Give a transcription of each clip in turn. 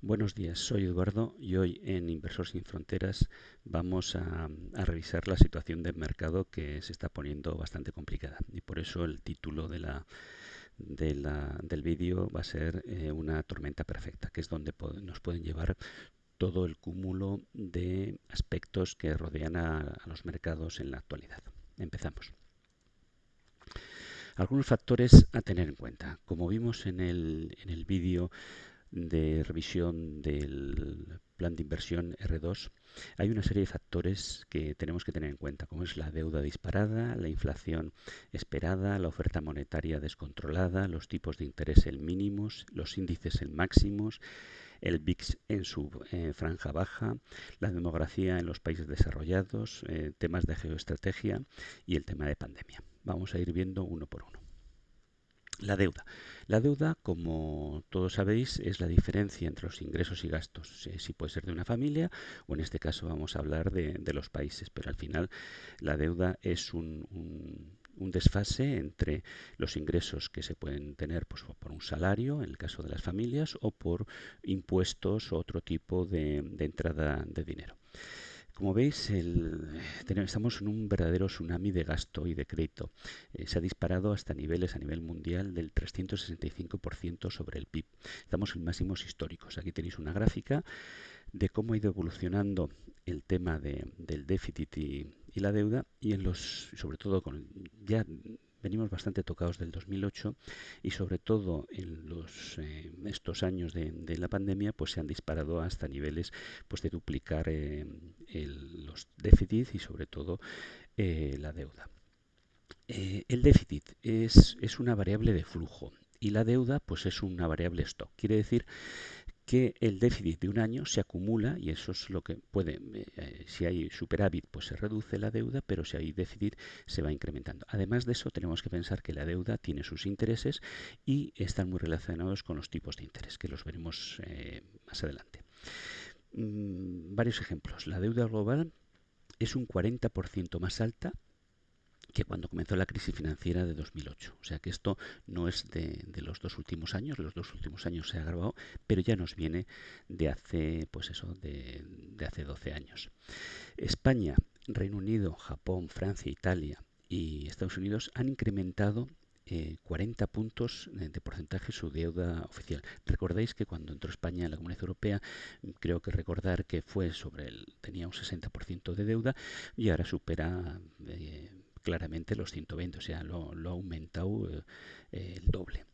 Buenos días, soy Eduardo y hoy en Inversor Sin Fronteras vamos a revisar la situación del mercado que se está poniendo bastante complicada y por eso el título del vídeo va a ser una tormenta perfecta, que es donde nos pueden llevar todo el cúmulo de aspectos que rodean a los mercados en la actualidad. Empezamos. Algunos factores a tener en cuenta. Como vimos en el vídeo de revisión del plan de inversión R2, hay una serie de factores que tenemos que tener en cuenta, como es la deuda disparada, la inflación esperada, la oferta monetaria descontrolada, los tipos de interés en mínimos, los índices en máximos, el VIX en su franja baja, la demografía en los países desarrollados, temas de geoestrategia y el tema de pandemia. Vamos a ir viendo uno por uno. La deuda. La deuda, como todos sabéis, es la diferencia entre los ingresos y gastos. Si puede ser de una familia o en este caso vamos a hablar de los países, pero al final la deuda es un desfase entre los ingresos que se pueden tener pues, por un salario, en el caso de las familias, o por impuestos o otro tipo de entrada de dinero. Como veis, estamos en un verdadero tsunami de gasto y de crédito. Se ha disparado hasta niveles a nivel mundial del 365% sobre el PIB. Estamos en máximos históricos. Aquí tenéis una gráfica de cómo ha ido evolucionando el tema del déficit y la deuda y sobre todo ya venimos bastante tocados del 2008 y sobre todo en estos años de la pandemia pues se han disparado hasta niveles pues de duplicar los déficits y sobre todo la deuda. El déficit es una variable de flujo y la deuda pues es una variable stock. Quiere decir que el déficit de un año se acumula y eso es lo que puede, si hay superávit pues se reduce la deuda, pero si hay déficit se va incrementando. Además de eso tenemos que pensar que la deuda tiene sus intereses y están muy relacionados con los tipos de interés, que los veremos más adelante. Varios ejemplos. La deuda global es un 40% más alta que cuando comenzó la crisis financiera de 2008. O sea que esto no es de los dos últimos años se ha agravado, pero ya nos viene de hace, pues eso, de hace 12 años. España, Reino Unido, Japón, Francia, Italia y Estados Unidos han incrementado 40 puntos de porcentaje su deuda oficial. Recordáis que cuando entró España en la Comunidad Europea, creo que recordar que tenía un 60% de deuda y ahora supera claramente los 120, o sea, lo ha aumentado el doble.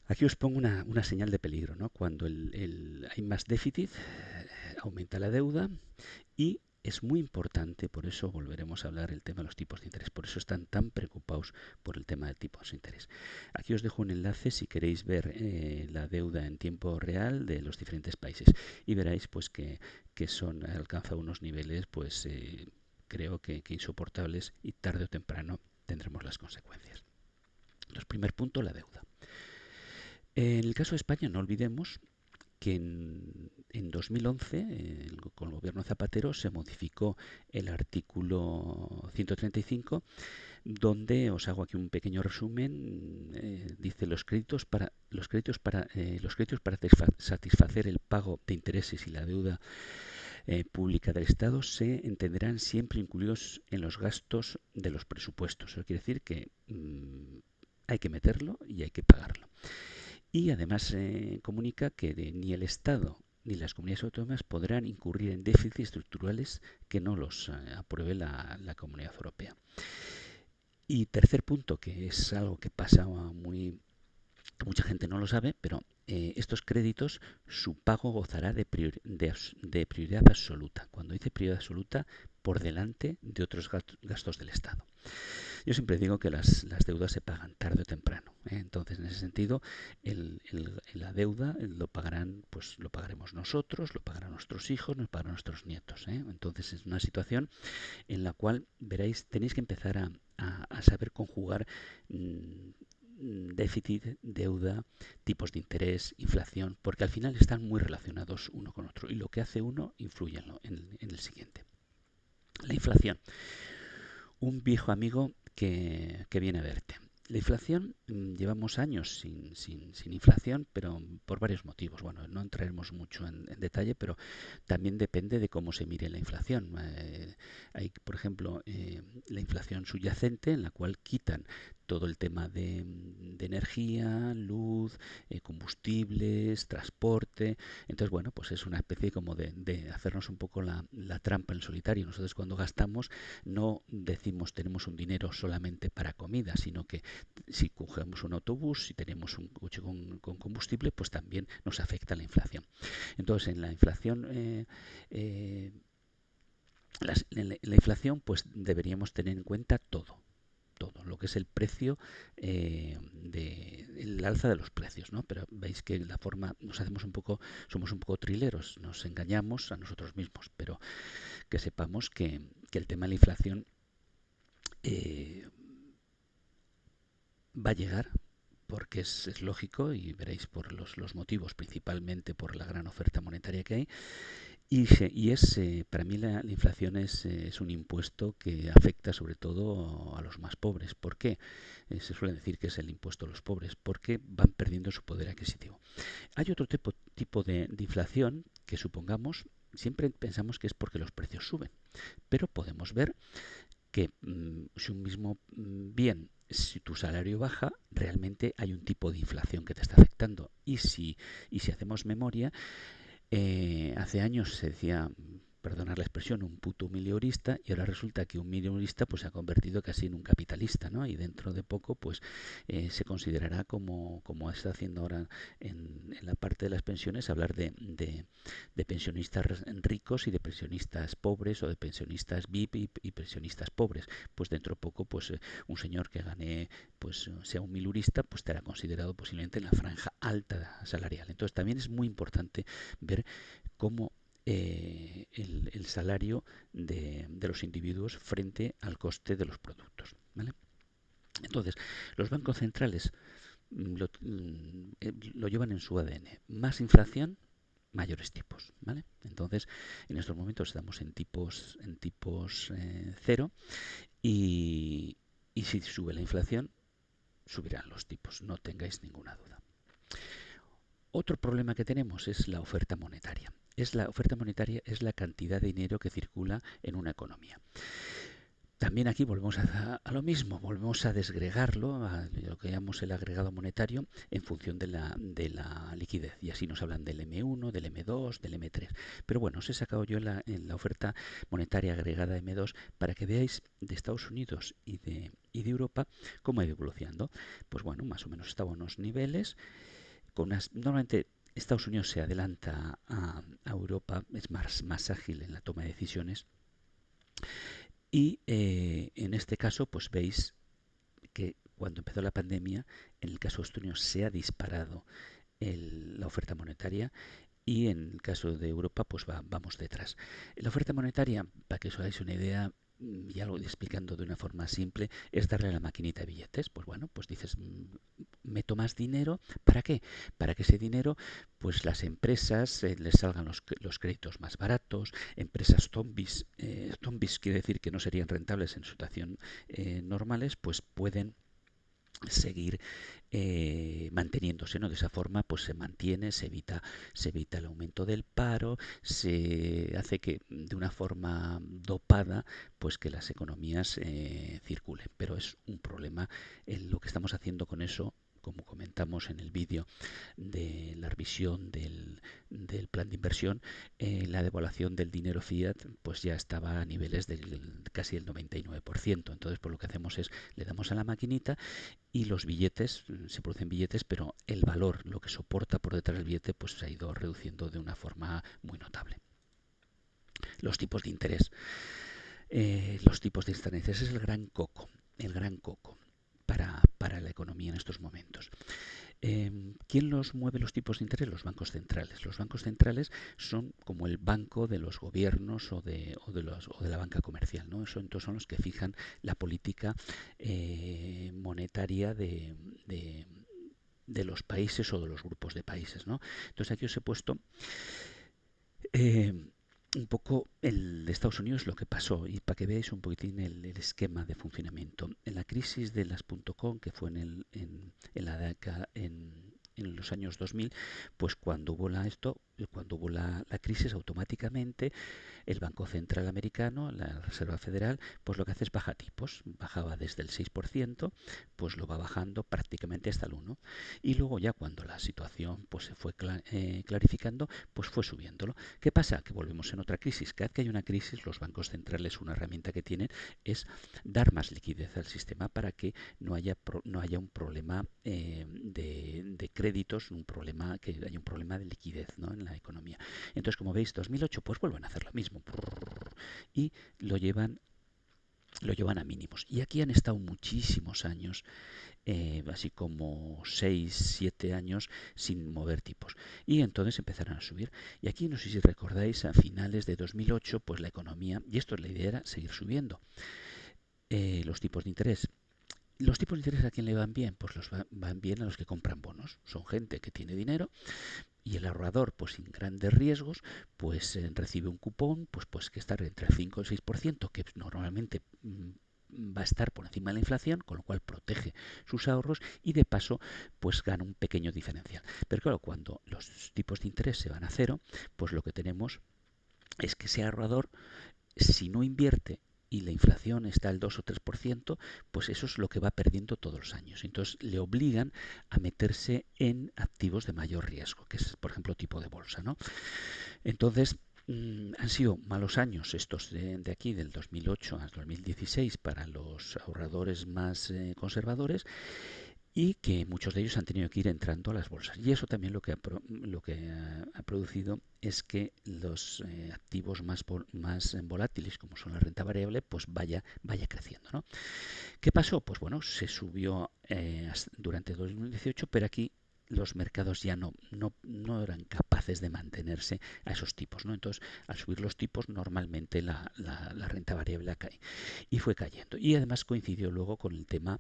Aquí os pongo una señal de peligro, ¿no? Cuando hay más déficit, aumenta la deuda y es muy importante, por eso volveremos a hablar el tema de los tipos de interés, por eso están tan preocupados por el tema de tipos de interés. Aquí os dejo un enlace si queréis ver la deuda en tiempo real de los diferentes países y veréis pues que alcanza unos niveles pues creo que insoportables y tarde o temprano tendremos las consecuencias. Entonces, primer punto, la deuda. En el caso de España, no olvidemos que en 2011, con el gobierno Zapatero, se modificó el artículo 135, donde os hago aquí un pequeño resumen. Dice los créditos para satisfacer el pago de intereses y la deuda pública del Estado se entenderán siempre incluidos en los gastos de los presupuestos. Eso quiere decir que hay que meterlo y hay que pagarlo. Y además comunica que ni el Estado ni las comunidades autónomas podrán incurrir en déficits estructurales que no los apruebe la Comunidad Europea. Y tercer punto, que es algo que pasa mucha gente no lo sabe, pero estos créditos, su pago gozará de prioridad absoluta. Cuando dice prioridad absoluta, por delante de otros gastos del Estado. Yo siempre digo que las deudas se pagan tarde o temprano. Entonces, en ese sentido, la deuda lo pagaremos nosotros, lo pagarán nuestros hijos, lo pagarán nuestros nietos. Entonces, es una situación en la cual, veréis, tenéis que empezar a saber conjugar déficit, deuda, tipos de interés, inflación, porque al final están muy relacionados uno con otro y lo que hace uno influye en el siguiente. La inflación. Un viejo amigo que viene a verte. La inflación, llevamos años sin inflación, pero por varios motivos. Bueno, no entraremos mucho en detalle, pero también depende de cómo se mire la inflación. Hay, por ejemplo, la inflación subyacente, en la cual quitan todo el tema de energía, luz, combustibles, transporte. Entonces, bueno, pues es una especie como de hacernos un poco la trampa en solitario. Nosotros cuando gastamos no decimos tenemos un dinero solamente para comida, sino que si cogemos un autobús, si tenemos un coche con combustible, pues también nos afecta la inflación. Entonces, en la inflación, la inflación, pues deberíamos tener en cuenta todo lo que es el precio el alza de los precios, ¿no? Pero veis que la forma nos hacemos un poco, somos un poco trileros, nos engañamos a nosotros mismos, pero que sepamos que el tema de la inflación eh, va a llegar porque es lógico y veréis por los motivos, principalmente por la gran oferta monetaria que hay. Para mí la inflación es un impuesto que afecta sobre todo a los más pobres. ¿Por qué? Se suele decir que es el impuesto a los pobres, porque van perdiendo su poder adquisitivo. Hay otro tipo de inflación que supongamos, siempre pensamos que es porque los precios suben, pero podemos ver que si un mismo bien, si tu salario baja, realmente hay un tipo de inflación que te está afectando. Y si hacemos memoria, hace años se decía, perdonar la expresión, un puto mileurista, y ahora resulta que un mileurista pues se ha convertido casi en un capitalista, ¿no? Y dentro de poco pues se considerará como está haciendo ahora en la parte de las pensiones, hablar de pensionistas ricos y de pensionistas pobres, o de pensionistas VIP y pensionistas pobres. Pues dentro de poco pues un señor que gane, pues sea un milurista, pues estará considerado posiblemente en la franja alta salarial. Entonces también es muy importante ver cómo el salario de los individuos frente al coste de los productos, ¿vale? Entonces, los bancos centrales lo llevan en su ADN. Más inflación, mayores tipos, ¿vale? Entonces, en estos momentos estamos en tipos cero, y, y si sube la inflación, subirán los tipos, no tengáis ninguna duda. Otro problema que tenemos es la oferta monetaria. La oferta monetaria es la cantidad de dinero que circula en una economía. También aquí volvemos a lo mismo, volvemos a desgregarlo, a lo que llamamos el agregado monetario, en función de la liquidez. Y así nos hablan del M1, del M2, del M3. Pero bueno, os he sacado yo en la oferta monetaria agregada M2 para que veáis de Estados Unidos y de Europa cómo ha ido evolucionando. Pues bueno, más o menos estaba a unos niveles. Normalmente Estados Unidos se adelanta a Europa, es más ágil en la toma de decisiones, y en este caso pues veis que cuando empezó la pandemia, en el caso de Estados Unidos se ha disparado la oferta monetaria, y en el caso de Europa pues vamos detrás. La oferta monetaria, para que os hagáis una idea, ya lo explicando de una forma simple, es darle a la maquinita de billetes. Pues bueno, pues dices, meto más dinero, ¿para qué? Para que ese dinero, pues las empresas les salgan los créditos más baratos, empresas zombies, zombies quiere decir que no serían rentables en situación normales, pues pueden seguir manteniéndose, ¿no? De esa forma pues se mantiene, se evita el aumento del paro, se hace que de una forma dopada pues que las economías circulen. Pero es un problema lo que estamos haciendo con eso, como comentamos en el vídeo de la revisión del plan de inversión. La devaluación del dinero fiat pues ya estaba a niveles del casi el 99%. Entonces pues lo que hacemos es le damos a la maquinita, y los billetes, se producen billetes, pero el valor, lo que soporta por detrás del billete, pues se ha ido reduciendo de una forma muy notable. Los tipos de interés. Los tipos de interés, ese es el gran coco para la economía en estos momentos. ¿Quién los mueve los tipos de interés? Los bancos centrales. Los bancos centrales son como el banco de los gobiernos o de la banca comercial, ¿no? Entonces son los que fijan la política monetaria de los países o de los grupos de países, ¿no? Entonces aquí os he puesto eh, un poco el de Estados Unidos lo que pasó y para que veáis un poquitín el esquema de funcionamiento. En la crisis de las .com, que fue en la década, en los años 2000, pues cuando hubo la crisis, automáticamente el Banco Central Americano, la Reserva Federal, pues lo que hace es baja tipos. Bajaba desde el 6%, pues lo va bajando prácticamente hasta el 1%. Y luego ya cuando la situación pues se fue clarificando, pues fue subiéndolo. ¿Qué pasa? Que volvemos en otra crisis. Cada vez que hay una crisis, los bancos centrales, una herramienta que tienen es dar más liquidez al sistema para que no haya un problema de créditos, que haya un problema de liquidez, ¿no?, en la economía. Entonces, como veis, 2008, pues vuelven a hacer lo mismo y lo llevan a mínimos. Y aquí han estado muchísimos años, así como 6 7 años sin mover tipos. Y entonces empezaron a subir. Y aquí, no sé si recordáis, a finales de 2008, pues la economía, y esto es la idea, era seguir subiendo los tipos de interés. ¿Los tipos de interés a quién le van bien? Pues van bien a los que compran bonos. Son gente que tiene dinero y el ahorrador, pues sin grandes riesgos, pues recibe un cupón, pues que está entre el 5 y el 6%, que normalmente va a estar por encima de la inflación, con lo cual protege sus ahorros y de paso pues gana un pequeño diferencial. Pero claro, cuando los tipos de interés se van a cero, pues lo que tenemos es que ese ahorrador, si no invierte y la inflación está al 2 o 3%, pues eso es lo que va perdiendo todos los años. Entonces le obligan a meterse en activos de mayor riesgo, que es, por ejemplo, tipo de bolsa, ¿no? Entonces, han sido malos años estos de aquí, del 2008 al 2016, para los ahorradores más conservadores, y que muchos de ellos han tenido que ir entrando a las bolsas. Y eso también lo que ha producido es que los activos más volátiles, como son la renta variable, pues vaya creciendo, ¿no? ¿Qué pasó? Pues bueno, se subió durante 2018, pero aquí los mercados ya no eran capaces de mantenerse a esos tipos, ¿no? Entonces, al subir los tipos, normalmente la renta variable cae. Y fue cayendo. Y además coincidió luego con el tema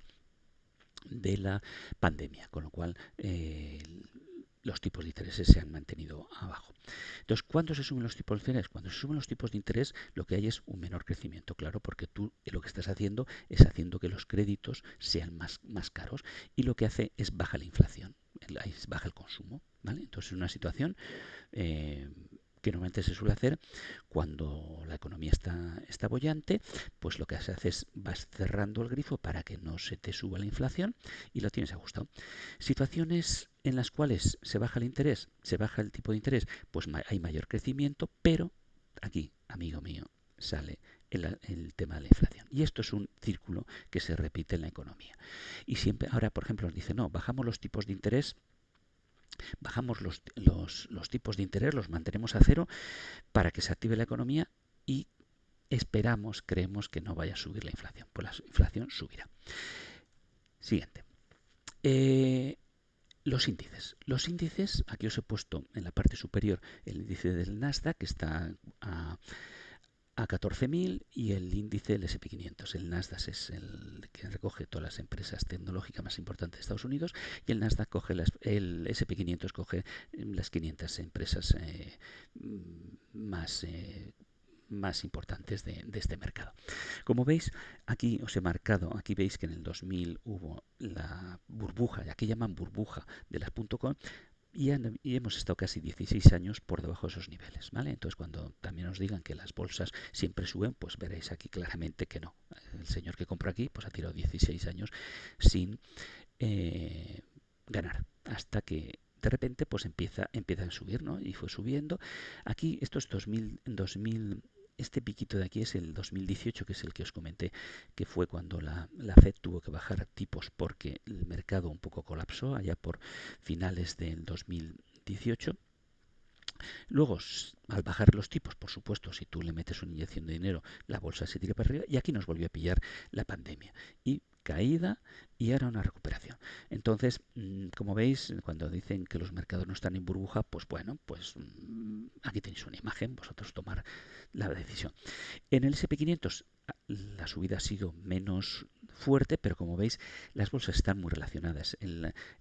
de la pandemia, con lo cual los tipos de interés se han mantenido abajo. Entonces, ¿cuándo se suben los tipos de interés? Cuando se suben los tipos de interés, lo que hay es un menor crecimiento, claro, porque tú lo que estás haciendo es haciendo que los créditos sean más caros, y lo que hace es baja la inflación, baja el consumo, ¿vale? Entonces, es una situación que normalmente se suele hacer cuando la economía está bollante, pues lo que se hace es vas cerrando el grifo para que no se te suba la inflación y lo tienes ajustado. Situaciones en las cuales se baja el interés, se baja el tipo de interés, pues hay mayor crecimiento, pero aquí, amigo mío, sale el tema de la inflación. Y esto es un círculo que se repite en la economía. Y siempre, ahora, por ejemplo, nos dice, no, bajamos los tipos de interés, bajamos los tipos de interés, los mantenemos a cero para que se active la economía y creemos que no vaya a subir la inflación. Pues la inflación subirá. Siguiente. Los índices. Los índices, aquí os he puesto en la parte superior el índice del Nasdaq, que está a 14.000, y el índice del SP500. El Nasdaq es el que recoge todas las empresas tecnológicas más importantes de Estados Unidos, y el Nasdaq el SP500 coge las 500 empresas más importantes de este mercado. Como veis, aquí os he marcado, aquí veis que en el 2000 hubo la burbuja, aquí llaman burbuja de las .com, y hemos estado casi 16 años por debajo de esos niveles, ¿vale? Entonces, cuando también os digan que las bolsas siempre suben, pues veréis aquí claramente que no. El señor que compró aquí pues ha tirado 16 años sin ganar, hasta que de repente pues empieza a subir, ¿no? Y fue subiendo. Aquí, esto es 2000, este piquito de aquí es el 2018, que es el que os comenté, que fue cuando la Fed tuvo que bajar tipos porque el mercado un poco colapsó allá por finales del 2018. Luego, al bajar los tipos, por supuesto, si tú le metes una inyección de dinero, la bolsa se tira para arriba, y aquí nos volvió a pillar la pandemia. Y caída y ahora una recuperación. Entonces, como veis, cuando dicen que los mercados no están en burbuja, pues bueno, pues aquí tenéis una imagen, vosotros tomar la decisión. En el SP500 la subida ha sido menos fuerte, pero como veis, las bolsas están muy relacionadas.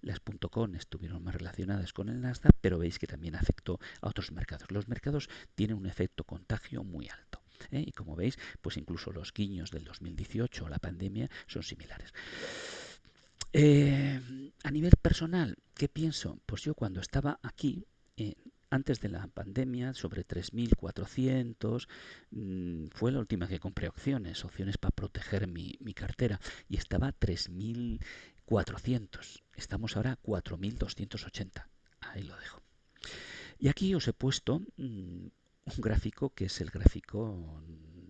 Las .com estuvieron más relacionadas con el Nasdaq, pero veis que también afectó a otros mercados. Los mercados tienen un efecto contagio muy alto. Y como veis, pues incluso los guiños del 2018 o la pandemia son similares. A nivel personal, ¿qué pienso? Pues yo cuando estaba aquí, antes de la pandemia, sobre 3.400, fue la última que compré opciones para proteger mi cartera, y estaba a 3.400. Estamos ahora a 4.280. Ahí lo dejo. Y aquí os he puesto un gráfico que es el gráfico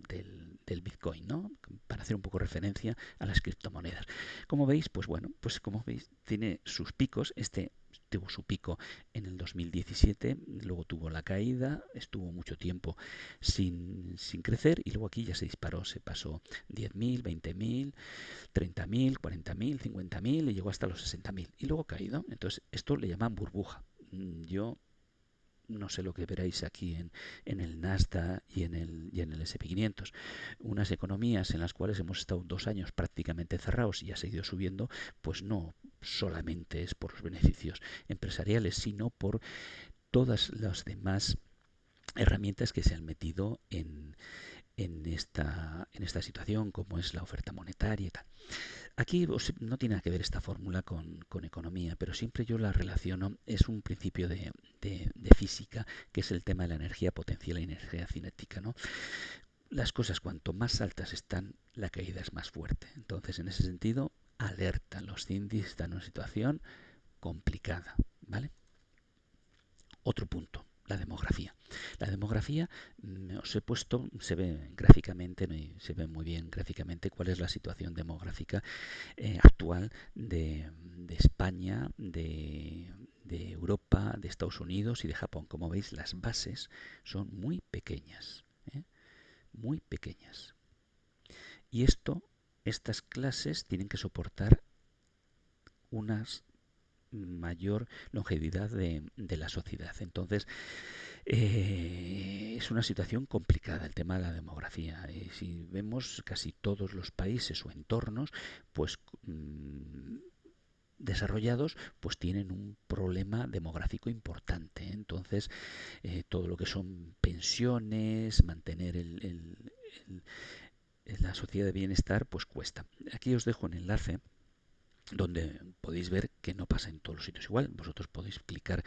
del Bitcoin, ¿no? Para hacer un poco referencia a las criptomonedas. Como veis, pues bueno, pues como veis, tiene sus picos. Este tuvo su pico en el 2017, luego tuvo la caída, estuvo mucho tiempo sin crecer, y luego aquí ya se disparó, se pasó 10.000, 20.000, 30.000, 40.000, 50.000 y llegó hasta los 60.000 y luego ha caído. Entonces esto le llaman burbuja. Yo no sé lo que veréis aquí en el Nasdaq y en el S&P 500. Unas economías en las cuales hemos estado 2 años prácticamente cerrados y ha seguido subiendo, pues no solamente es por los beneficios empresariales, sino por todas las demás herramientas que se han metido en esta situación, como es la oferta monetaria y tal. Aquí no tiene nada que ver esta fórmula con economía, pero siempre yo la relaciono, es un principio de física, que es el tema de la energía potencial y energía cinética, ¿no? Las cosas cuanto más altas están, la caída es más fuerte. Entonces, en ese sentido, alerta, los índices están en una situación complicada, ¿vale? Otro punto, la demografía. La demografía, os he puesto, se ve gráficamente, se ve muy bien gráficamente cuál es la situación demográfica actual de España, de Europa, de Estados Unidos y de Japón. Como veis, las bases son muy pequeñas, muy pequeñas. Y estas clases tienen que soportar una mayor longevidad de la sociedad. Entonces, es una situación complicada el tema de la demografía. Si vemos casi todos los países o entornos, pues desarrollados, pues tienen un problema demográfico importante. Entonces, todo lo que son pensiones, mantener la sociedad de bienestar, pues cuesta. Aquí os dejo un enlace donde podéis ver que no pasa en todos los sitios igual. Vosotros podéis clicar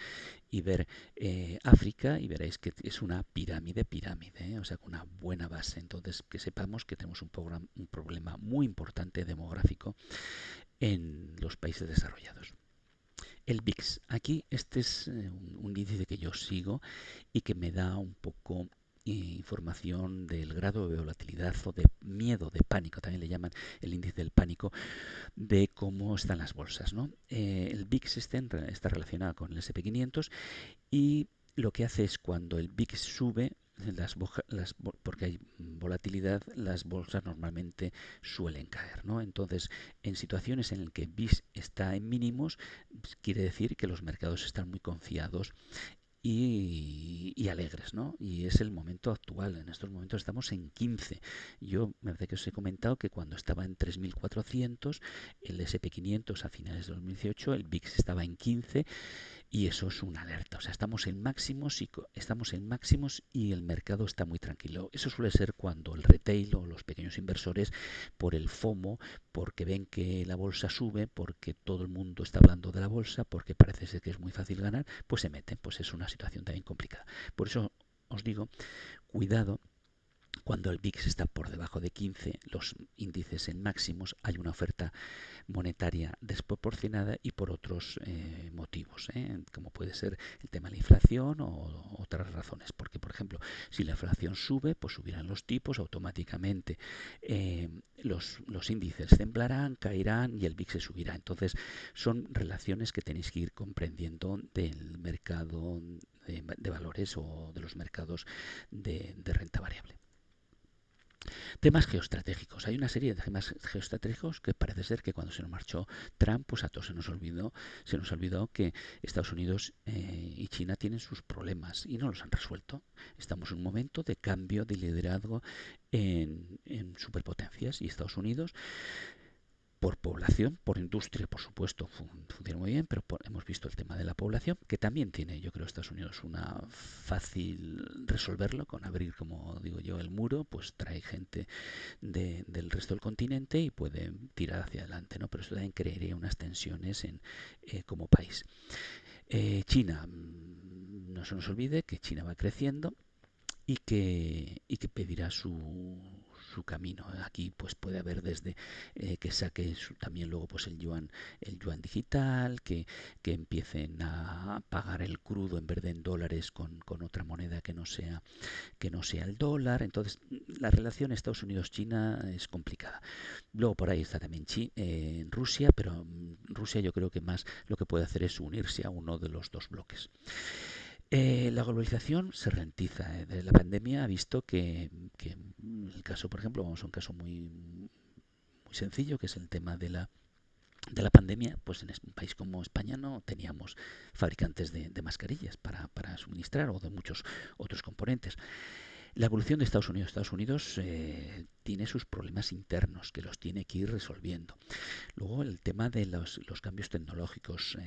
y ver África y veréis que es una pirámide, o sea, con una buena base. Entonces, que sepamos que tenemos un problema muy importante demográfico en los países desarrollados. El VIX. Aquí este es un índice que yo sigo y que me da un poco información del grado de volatilidad o de miedo, de pánico, también le llaman el índice del pánico, de cómo están las bolsas, ¿no? El VIX está relacionado con el S&P 500 y lo que hace es cuando el VIX sube, porque hay volatilidad, las bolsas normalmente suelen caer, ¿no? Entonces, en situaciones en las que el VIX está en mínimos, quiere decir que los mercados están muy confiados y alegres, ¿no? Y es el momento actual. En estos momentos estamos en 15. Yo me parece que os he comentado que cuando estaba en 3.400, el S&P 500 a finales de 2018, el VIX estaba en 15 y eso es una alerta. O sea, estamos en máximos y el mercado está muy tranquilo. Eso suele ser cuando el retail o los pequeños inversores, por el FOMO, porque ven que la bolsa sube, porque todo el mundo está hablando de la bolsa, porque parece ser que es muy fácil ganar, pues se meten. Pues es una situación también complicada. Por eso os digo, cuidado. Cuando el VIX está por debajo de 15, los índices en máximos, hay una oferta monetaria desproporcionada y por otros motivos, como puede ser el tema de la inflación o otras razones. Porque, por ejemplo, si la inflación sube, pues subirán los tipos, automáticamente los índices temblarán, caerán y el VIX se subirá. Entonces, son relaciones que tenéis que ir comprendiendo del mercado de valores o de los mercados de renta variable. Temas geoestratégicos. Hay una serie de temas geoestratégicos que parece ser que cuando se nos marchó Trump, pues a todos se nos olvidó que Estados Unidos y China tienen sus problemas y no los han resuelto. Estamos en un momento de cambio de liderazgo en superpotencias y Estados Unidos por población, por industria, por supuesto, funciona muy bien, pero hemos visto el tema de la población, que también tiene, yo creo, Estados Unidos una fácil resolverlo con abrir, como digo yo, el muro, pues trae gente del resto del continente y puede tirar hacia adelante, ¿no? Pero eso también crearía unas tensiones como país. China, no se nos olvide que China va creciendo y que pedirá su camino. Aquí pues puede haber desde que saque también luego pues el yuan digital, que empiecen a pagar el crudo en vez de en dólares con otra moneda que no sea el dólar. Entonces la relación Estados Unidos-China es complicada. Luego por ahí está también Rusia, pero Rusia yo creo que más lo que puede hacer es unirse a uno de los dos bloques. La globalización se ralentiza. Desde la pandemia ha visto que el caso, por ejemplo, vamos a un caso muy sencillo, que es el tema de la pandemia. Pues en un país como España no teníamos fabricantes de mascarillas para suministrar o de muchos otros componentes. La evolución de Estados Unidos. Estados Unidos tiene sus problemas internos que los tiene que ir resolviendo. Luego el tema de los cambios tecnológicos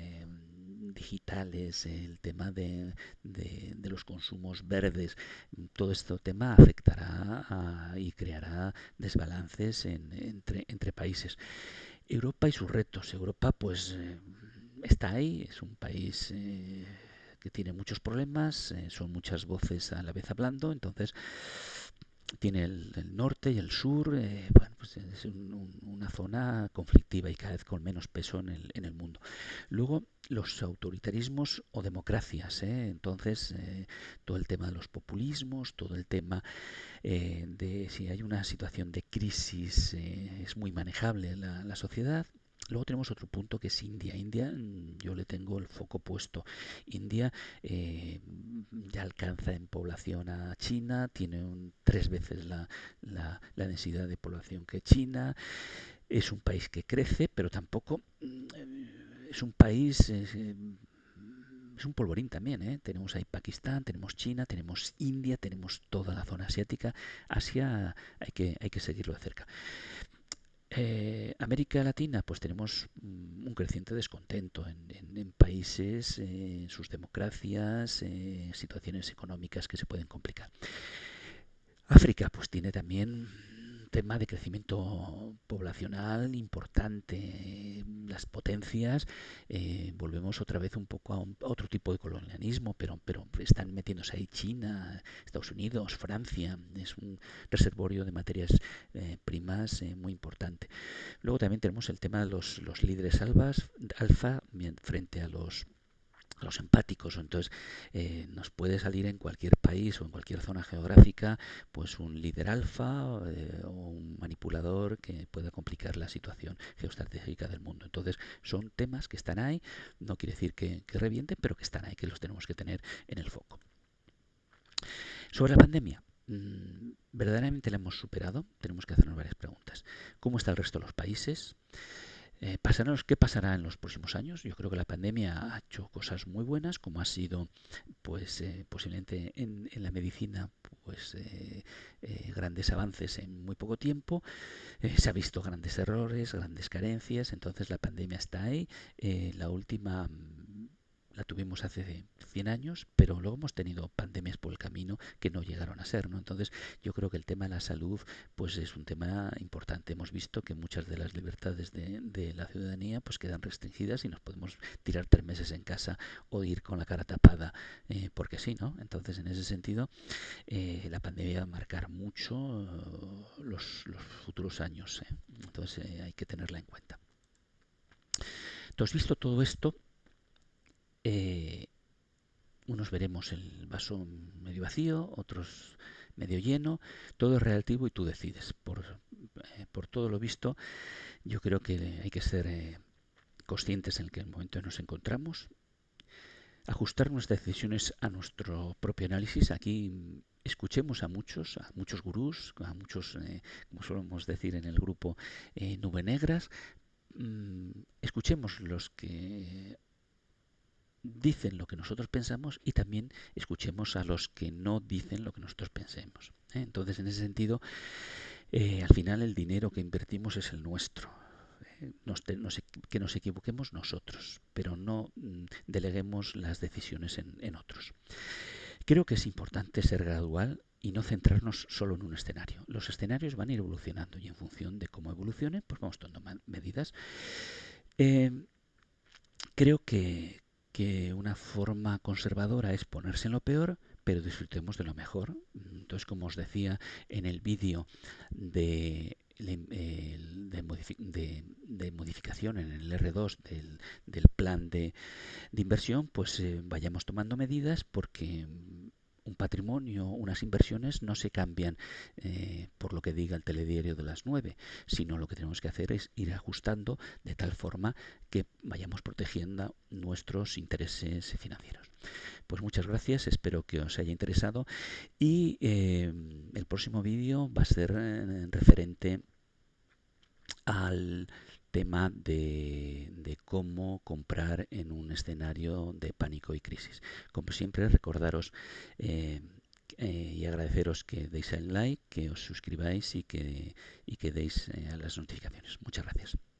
digitales, el tema de los consumos verdes, todo este tema afectará y creará desbalances entre países. Europa y sus retos. Europa pues está ahí, es un país que tiene muchos problemas, son muchas voces a la vez hablando, entonces tiene el norte y el sur, bueno, pues es una zona conflictiva y cada vez con menos peso en el mundo. Luego, los autoritarismos o democracias, entonces todo el tema de los populismos, todo el tema de si hay una situación de crisis es muy manejable la sociedad. Luego tenemos otro punto que es India. India, yo le tengo el foco puesto. India ya alcanza en población a China, tiene 3 veces la densidad de población que China. Es un país que crece, pero tampoco es un país... es un polvorín también, ¿eh? Tenemos ahí Pakistán, tenemos China, tenemos India, tenemos toda la zona asiática. Asia hay que seguirlo de cerca. América Latina, pues tenemos un creciente descontento en países, en sus democracias, situaciones económicas que se pueden complicar. África, pues tiene también un tema de crecimiento poblacional importante. Las potencias, volvemos otra vez un poco a otro tipo de colonialismo, pero están metiéndose ahí China, Estados Unidos, Francia. Es un reservorio de materias primas muy importante. Luego también tenemos el tema de los líderes alfa frente a los empáticos. Entonces nos puede salir en cualquier país o en cualquier zona geográfica pues un líder alfa o un manipulador que pueda complicar la situación geoestratégica del mundo. Entonces son temas que están ahí, no quiere decir que revienten, pero que están ahí, que los tenemos que tener en el foco. Sobre la pandemia, ¿verdaderamente la hemos superado? Tenemos que hacernos varias preguntas. ¿Cómo está el resto de los países? ¿Qué pasará en los próximos años? Yo creo que la pandemia ha hecho cosas muy buenas, como ha sido, pues, posiblemente en la medicina, pues, grandes avances en muy poco tiempo. Se ha visto grandes errores, grandes carencias. Entonces la pandemia está ahí. La última la tuvimos hace 100 años, pero luego hemos tenido pandemias por el camino que no llegaron a ser, ¿no? Entonces yo creo que el tema de la salud pues es un tema importante. Hemos visto que muchas de las libertades de la ciudadanía pues quedan restringidas y nos podemos tirar 3 meses en casa o ir con la cara tapada porque sí, ¿no? Entonces en ese sentido la pandemia va a marcar mucho los futuros años. Entonces hay que tenerla en cuenta. Entonces, visto todo esto, eh, unos veremos el vaso medio vacío, otros medio lleno. Todo es relativo y tú decides. Por todo lo visto, yo creo que hay que ser conscientes en el momento en que nos encontramos, ajustar nuestras decisiones a nuestro propio análisis. Aquí escuchemos a muchos gurús, a muchos, como solemos decir en el grupo, nube negras. Escuchemos los que dicen lo que nosotros pensamos y también escuchemos a los que no dicen lo que nosotros pensemos. Entonces, en ese sentido, al final el dinero que invertimos es el nuestro. que nos equivoquemos nosotros, pero no deleguemos las decisiones en otros. Creo que es importante ser gradual y no centrarnos solo en un escenario. Los escenarios van a ir evolucionando y en función de cómo evolucionen, pues vamos tomando medidas. Eh, Creo que una forma conservadora es ponerse en lo peor, pero disfrutemos de lo mejor. Entonces, como os decía en el vídeo de modificación en el R2 del plan de inversión, pues vayamos tomando medidas porque un patrimonio, unas inversiones no se cambian por lo que diga el telediario de las 9, sino lo que tenemos que hacer es ir ajustando de tal forma que vayamos protegiendo nuestros intereses financieros. Pues muchas gracias, espero que os haya interesado y el próximo vídeo va a ser referente al tema de cómo comprar en un escenario de pánico y crisis. Como siempre, recordaros y agradeceros que deis el like, que os suscribáis y que deis a las notificaciones. Muchas gracias.